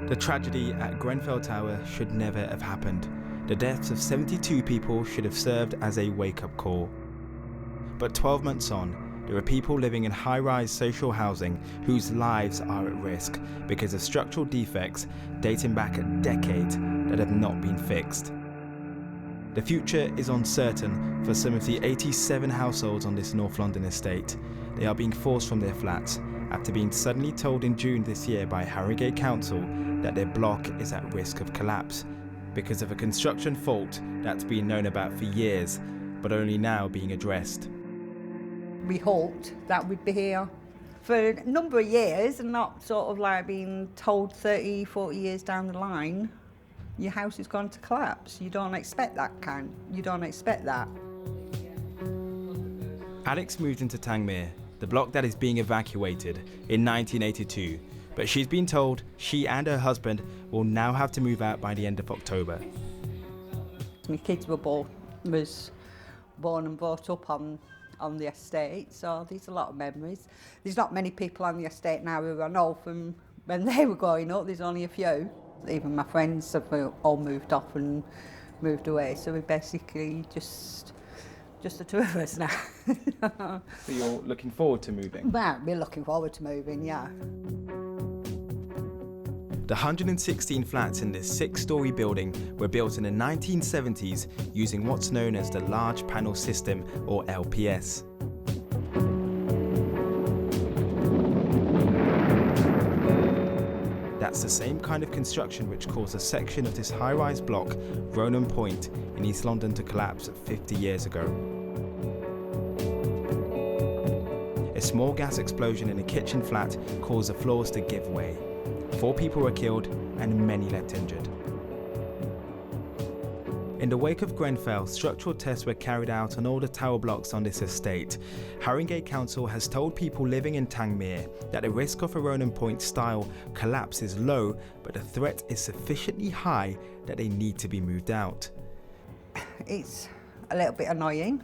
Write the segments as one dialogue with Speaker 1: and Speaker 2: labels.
Speaker 1: The tragedy at Grenfell Tower should never have happened. The deaths of 72 people should have served as a wake-up call. But 12 months on, there are people living in high-rise social housing whose lives are at risk because of structural defects dating back a decade that have not been fixed. The future is uncertain for some of the 87 households on this North London estate. They are being forced from their flats after being suddenly told in June this year by Harringay Council that their block is at risk of collapse because of a construction fault that's been known about for years, but only now being addressed.
Speaker 2: We hoped that we'd be here for a number of years and not sort of like being told 30, 40 years down the line, your house is going to collapse. You don't expect that You don't expect that.
Speaker 1: Alex moved into Tangmere, the block that is being evacuated, in 1982, but she's been told she and her husband will now have to move out by the end of October.
Speaker 2: My kids was born and brought up on the estate, so there's a lot of memories. There's not many people on the estate now who I know from when they were growing up. There's only a few. Even my friends have all moved off and moved away, so we're basically just the two of us now.
Speaker 1: So you're looking forward to moving?
Speaker 2: Well, we're looking forward to moving, yeah.
Speaker 1: The 116 flats in this 6-storey building were built in the 1970s using what's known as the Large Panel System, or LPS. That's the same kind of construction which caused a section of this high-rise block, Ronan Point, in East London to collapse 50 years ago. A small gas explosion in a kitchen flat caused the floors to give way. 4 people were killed and many left injured. In the wake of Grenfell, structural tests were carried out on all the tower blocks on this estate. Harringay Council has told people living in Tangmere that the risk of a Ronan Point style collapse is low, but the threat is sufficiently high that they need to be moved out.
Speaker 2: It's a little bit annoying,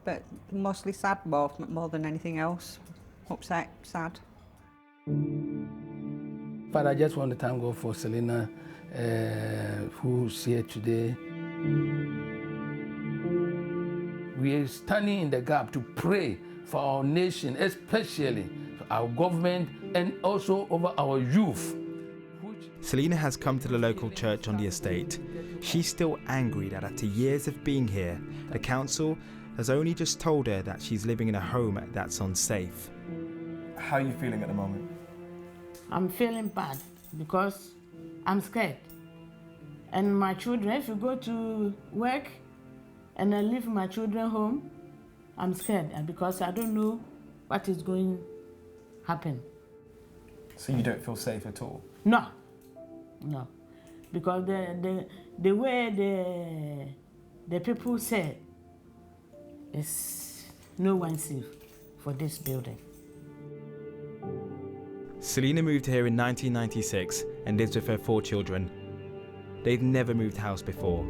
Speaker 2: but mostly sad more than anything else. Upset, sad.
Speaker 3: But I just want to thank God for Selena, who's here today. We are standing in the gap to pray for our nation, especially for our government and also over our youth.
Speaker 1: Selena has come to the local church on the estate. She's still angry that after years of being here, the council has only just told her that she's living in a home that's unsafe. How are you feeling at the moment?
Speaker 4: I'm feeling bad because I'm scared. And my children, if you go to work and I leave my children home, I'm scared because I don't know what is going to happen.
Speaker 1: So you don't feel safe at all?
Speaker 4: No. Because the way the people say is no one safe for this building.
Speaker 1: Selena moved here in 1996 and lives with her 4 children. They've never moved house before.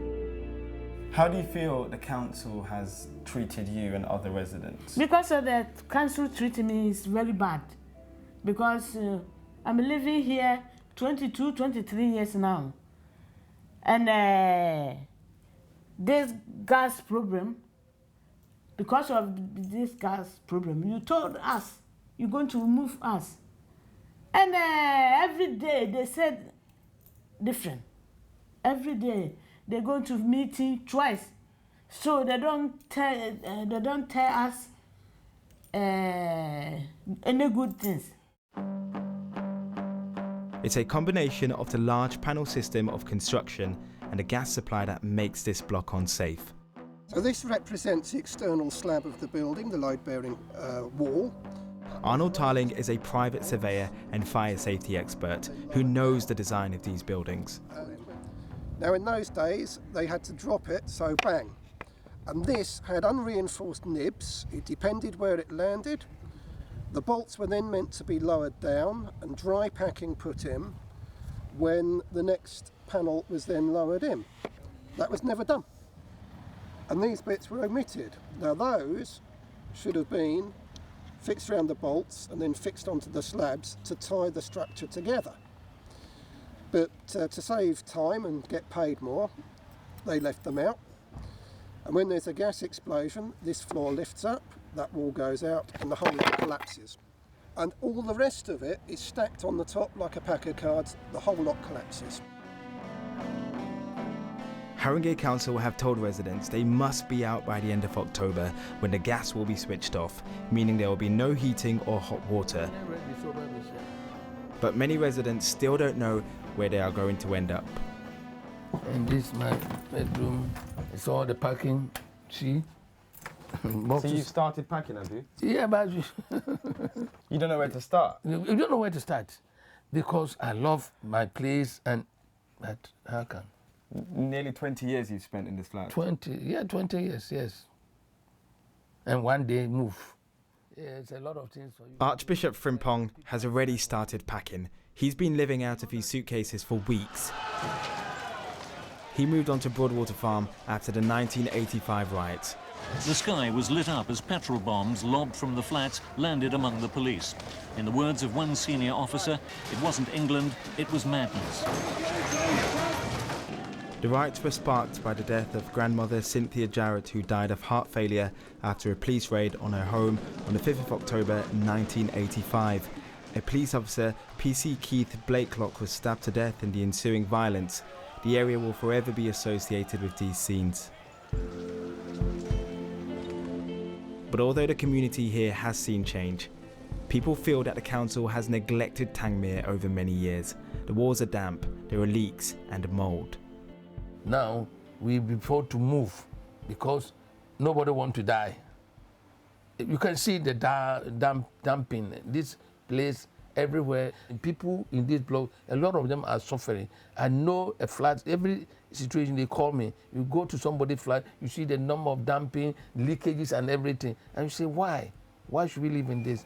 Speaker 1: How do you feel the council has treated you and other residents?
Speaker 4: Because of the council treating me is very bad. Because I'm living here 22, 23 years now. And this gas problem, because of this gas problem, you told us you're going to remove us. And every day they said different. Every day they're going to meeting twice, so they don't tell us any good things.
Speaker 1: It's a combination of the large panel system of construction and the gas supply that makes this block unsafe.
Speaker 5: So this represents the external slab of the building, the load-bearing wall.
Speaker 1: Arnold Tarling is a private surveyor and fire safety expert who knows the design of these buildings.
Speaker 5: Now in those days they had to drop it, so bang. And this had unreinforced nibs. It depended where it landed. The bolts were then meant to be lowered down and dry packing put in when the next panel was then lowered in. That was never done. And these bits were omitted. Now those should have been fixed around the bolts and then fixed onto the slabs to tie the structure together. But to save time and get paid more, they left them out. And when there's a gas explosion, this floor lifts up, that wall goes out, and the whole lot collapses. And all the rest of it is stacked on the top like a pack of cards. The whole lot collapses.
Speaker 1: Harringay Council have told residents they must be out by the end of October when the gas will be switched off, meaning there will be no heating or hot water. But many residents still don't know where they are going to end up.
Speaker 3: And this is my bedroom. It's all the packing. See?
Speaker 1: So you started packing, have you?
Speaker 3: Yeah, but
Speaker 1: You don't know where to start?
Speaker 3: you don't know where to start because I love my place and but how can?
Speaker 1: Nearly 20 years you've spent in this flat.
Speaker 3: 20 years, yes. And one day move. Yeah, it's a lot of things for you.
Speaker 1: Archbishop Frimpong has already started packing. He's been living out of his suitcases for weeks. He moved on to Broadwater Farm after the 1985 riots.
Speaker 6: The sky was lit up as petrol bombs lobbed from the flats landed among the police. In the words of one senior officer, it wasn't England, it was madness.
Speaker 1: The riots were sparked by the death of grandmother Cynthia Jarrett, who died of heart failure after a police raid on her home on the 5th of October 1985. A police officer, PC Keith Blakelock, was stabbed to death in the ensuing violence. The area will forever be associated with these scenes. But although the community here has seen change, people feel that the council has neglected Tangmere over many years. The walls are damp, there are leaks and mould.
Speaker 3: Now we prefer to move because nobody wants to die. You can see the dumping, this place everywhere. People in this block, a lot of them are suffering. I know a flat, every situation they call me, you go to somebody's flat, you see the number of dumping, leakages and everything, and you say, why? Why should we live in this?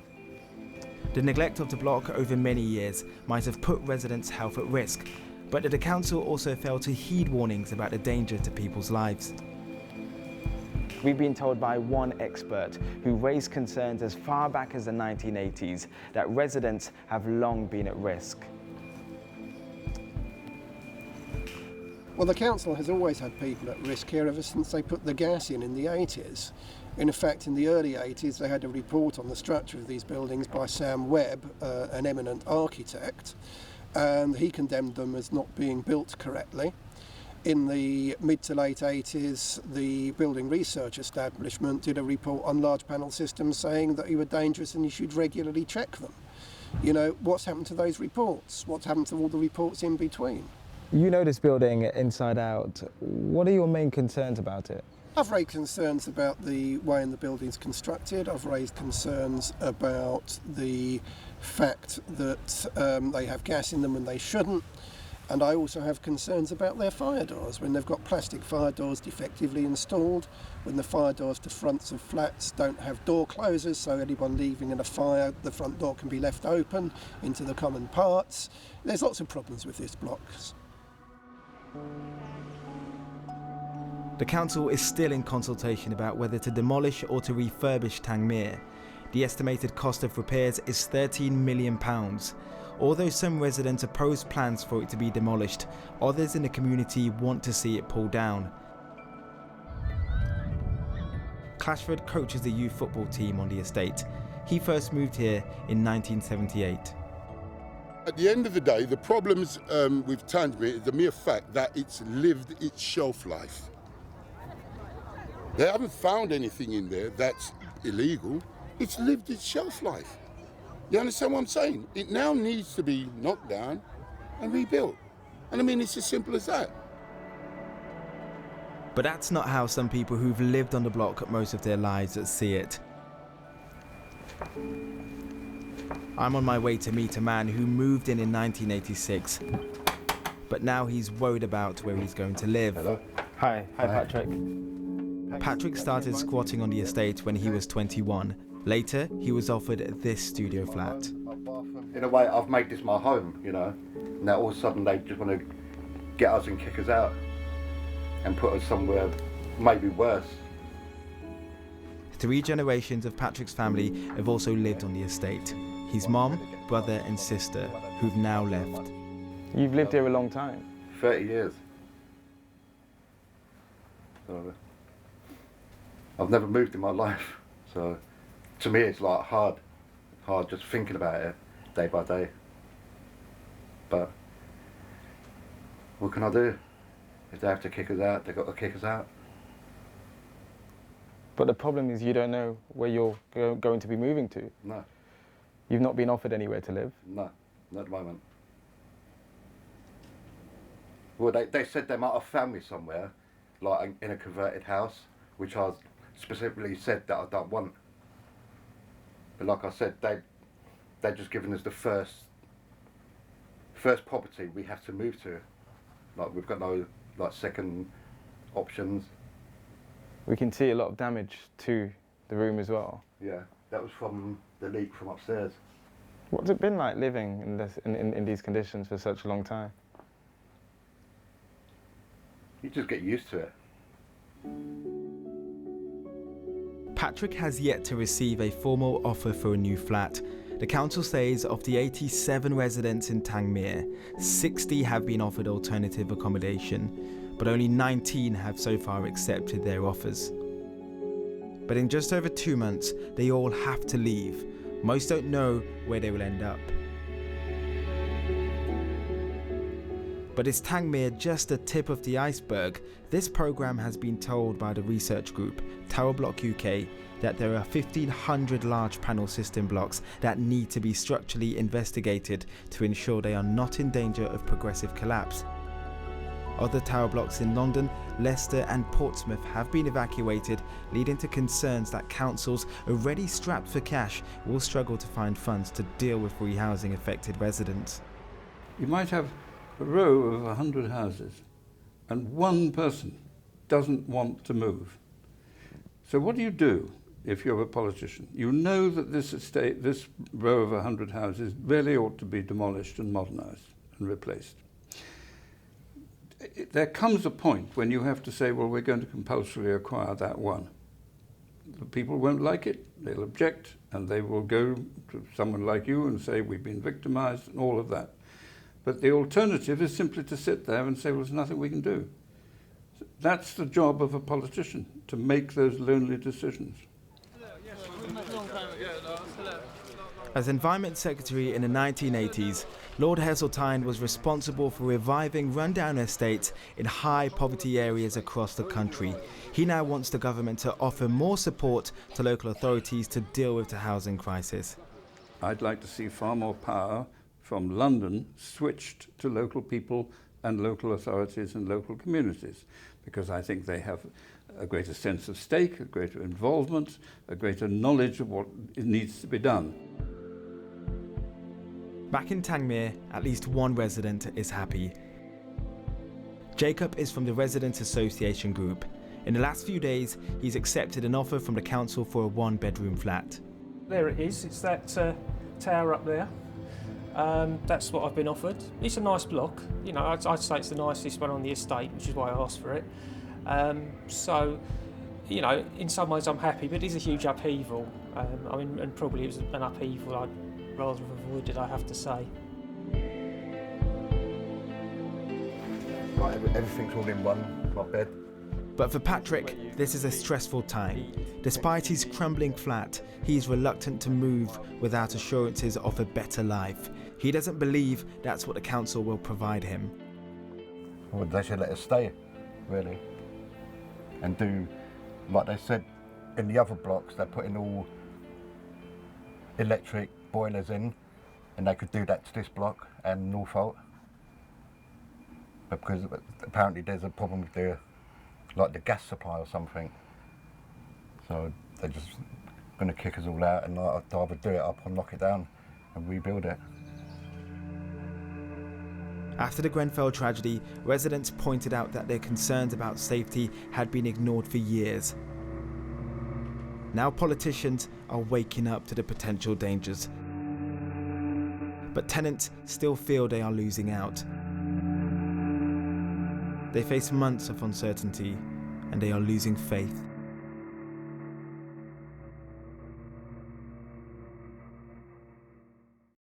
Speaker 1: The neglect of the block over many years might have put residents' health at risk, but the council also failed to heed warnings about the danger to people's lives. We've been told by one expert who raised concerns as far back as the 1980s that residents have long been at risk.
Speaker 5: Well, the council has always had people at risk here ever since they put the gas in the 80s. In fact, in the early 80s, they had a report on the structure of these buildings by Sam Webb, an eminent architect, and he condemned them as not being built correctly. In the mid to late 80s, the Building Research Establishment did a report on large panel systems saying that they were dangerous and you should regularly check them. You know, what's happened to those reports? What's happened to all the reports in between?
Speaker 1: You know this building inside out. What are your main concerns about it?
Speaker 5: I've raised concerns about the way in the building's constructed. I've raised concerns about the fact that they have gas in them when they shouldn't. And I also have concerns about their fire doors, when they've got plastic fire doors defectively installed, when the fire doors to fronts of flats don't have door closers, so anyone leaving in a fire, the front door can be left open into the common parts. There's lots of problems with this block.
Speaker 1: The council is still in consultation about whether to demolish or to refurbish Tangmere. The estimated cost of repairs is £13 million. Although some residents oppose plans for it to be demolished, others in the community want to see it pulled down. Clashford coaches the youth football team on the estate. He first moved here in 1978.
Speaker 7: At the end of the day, the problems with Tangmere is the mere fact that it's lived its shelf life. They haven't found anything in there that's illegal. It's lived its shelf life. You understand what I'm saying? It now needs to be knocked down and rebuilt. And I mean, it's as simple as that.
Speaker 1: But that's not how some people who've lived on the block most of their lives see it. I'm on my way to meet a man who moved in 1986, but now he's worried about where he's going to live.
Speaker 7: Hello.
Speaker 1: Hi Patrick. Patrick started squatting on the estate when he was 21. Later, he was offered this studio flat.
Speaker 8: In a way, I've made this my home, you know. Now all of a sudden they just want to get us and kick us out and put us somewhere maybe worse.
Speaker 1: 3 generations of Patrick's family have also lived on the estate. His mom, brother and sister, who've now left. You've lived here a long time.
Speaker 8: 30 years. So, I've never moved in my life, so to me it's like hard just thinking about it day by day. But what can I do? If they have to kick us out, they've got to kick us out.
Speaker 1: But the problem is you don't know where you're going to be moving to.
Speaker 8: No.
Speaker 1: You've not been offered anywhere to live?
Speaker 8: No, not at the moment. Well, they said they might have found me somewhere, like in a converted house, which I specifically said that I don't want. But like I said, they're just giving us the first property we have to move to. Like we've got no second options.
Speaker 1: We can see a lot of damage to the room as well.
Speaker 8: Yeah, that was from the leak from upstairs.
Speaker 1: What's it been like living in these conditions for such a long time?
Speaker 8: You just get used to it.
Speaker 1: Patrick has yet to receive a formal offer for a new flat. The council says of the 87 residents in Tangmere, 60 have been offered alternative accommodation, but only 19 have so far accepted their offers. But in just over 2 months, they all have to leave. Most don't know where they will end up. But is Tangmere just the tip of the iceberg? This programme has been told by the research group Tower Block UK that there are 1,500 large panel system blocks that need to be structurally investigated to ensure they are not in danger of progressive collapse. Other tower blocks in London, Leicester and Portsmouth have been evacuated, leading to concerns that councils already strapped for cash will struggle to find funds to deal with rehousing affected residents.
Speaker 9: You might have a row of 100 houses and one person doesn't want to move. So what do you do if you're a politician? You know that this estate, this row of 100 houses really ought to be demolished and modernised and replaced. There comes a point when you have to say, well, we're going to compulsorily acquire that one. The people won't like it, they'll object, and they will go to someone like you and say, we've been victimised and all of that. But the alternative is simply to sit there and say, well, there's nothing we can do. That's the job of a politician, to make those lonely decisions.
Speaker 1: As Environment Secretary in the 1980s, Lord Heseltine was responsible for reviving rundown estates in high poverty areas across the country. He now wants the government to offer more support to local authorities to deal with the housing crisis.
Speaker 9: I'd like to see far more power from London switched to local people and local authorities and local communities, because I think they have a greater sense of stake, a greater involvement, a greater knowledge of what needs to be done.
Speaker 1: Back in Tangmere, at least one resident is happy. Jacob is from the Residents Association group. In the last few days, he's accepted an offer from the council for a one-bedroom flat.
Speaker 10: There it is, it's that tower up there. That's what I've been offered. It's a nice block, you know, I'd say it's the nicest one on the estate, which is why I asked for it. So, you know, in some ways I'm happy, but it is a huge upheaval. I mean, and probably it was an upheaval I'd rather have avoided, I have to say.
Speaker 8: Right, everything's all in one bed.
Speaker 1: But for Patrick, this is a stressful time. Despite his crumbling flat, he is reluctant to move without assurances of a better life. He doesn't believe that's what the council will provide him.
Speaker 8: Well, they should let us stay, really. And do, like they said, in the other blocks, they're putting all electric boilers in, and they could do that to this block and Norfolk. But because apparently there's a problem with the gas supply or something. So they're just going to kick us all out, and I'd either do it up or knock it down and rebuild it.
Speaker 1: After the Grenfell tragedy, residents pointed out that their concerns about safety had been ignored for years. Now politicians are waking up to the potential dangers. But tenants still feel they are losing out. They face months of uncertainty, and they are losing faith.